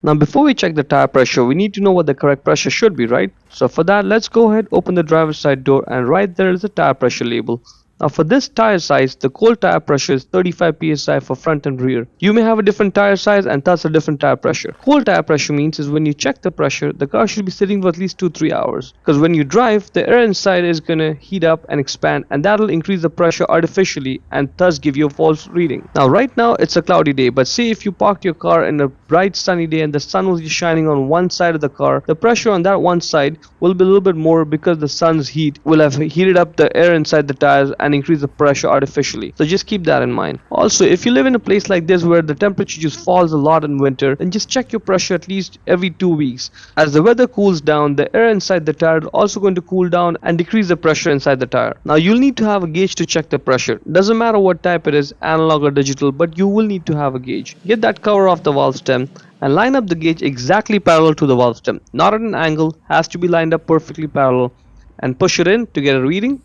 Now before we check the tire pressure, we need to know what the correct pressure should be, right? So for that, let's go ahead, open the driver's side door, and right there is a tire pressure label. Now for this tire size, the cold tire pressure is 35 psi for front and rear. You may have a different tire size and thus a different tire pressure. Cold tire pressure means is when you check the pressure, the car should be sitting for at least 2-3 hours. Because when you drive, the air inside is gonna heat up and expand, and that'll increase the pressure artificially and thus give you a false reading. Now right now it's a cloudy day, but say if you parked your car in a bright sunny day and the sun was just shining on one side of the car, the pressure on that one side will be a little bit more because the sun's heat will have heated up the air inside the tires and increase the pressure artificially. So just keep that in mind. Also, if you live in a place like this where the temperature just falls a lot in winter, then just check your pressure at least every 2 weeks. As the weather cools down, the air inside the tire is also going to cool down and decrease the pressure inside the tire. Now you'll need to have a gauge to check the pressure. Doesn't matter what type it is, analog or digital, but you will need to have a gauge. Get that cover off the valve stem and line up the gauge exactly parallel to the valve stem. Not at an angle, has to be lined up perfectly parallel, and push it in to get a reading.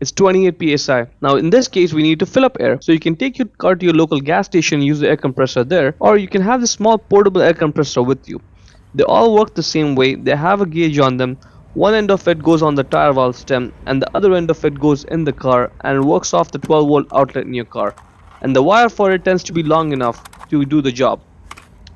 It's 28 psi. Now in this case we need to fill up air, so you can take your car to your local gas station and use the air compressor there, or you can have the small portable air compressor with you. They all work the same way. They have a gauge on them. One end of it goes on the tire valve stem and the other end of it goes in the car and works off the 12-volt outlet in your car, and the wire for it tends to be long enough to do the job.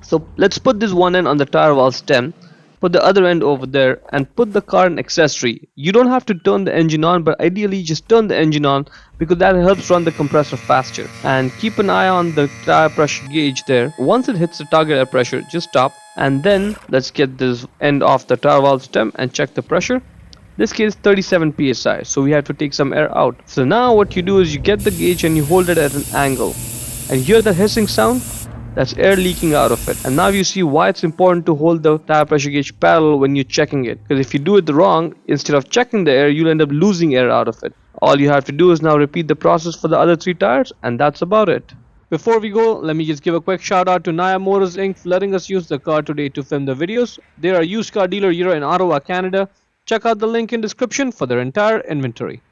So let's put this one end on the tire valve stem, put the other end over there, and put the car in accessory. You don't have to turn the engine on, but ideally just turn the engine on because that helps run the compressor faster. And keep an eye on the tire pressure gauge there. Once it hits the target air pressure, just stop, and then let's get this end off the tire valve stem and check the pressure. This case 37 psi, so we have to take some air out. So now what you do is you get the gauge and you hold it at an angle, and hear the hissing sound? That's air leaking out of it. And now you see why it's important to hold the tire pressure gauge parallel when you're checking it, because if you do it wrong, instead of checking the air, you'll end up losing air out of it. All you have to do is now repeat the process for the other 3 tires, and that's about it. Before we go, let me just give a quick shout out to Naya Motors Inc. for letting us use the car today to film the videos. They are a used car dealer here in Ottawa, Canada. Check out the link in description for their entire inventory.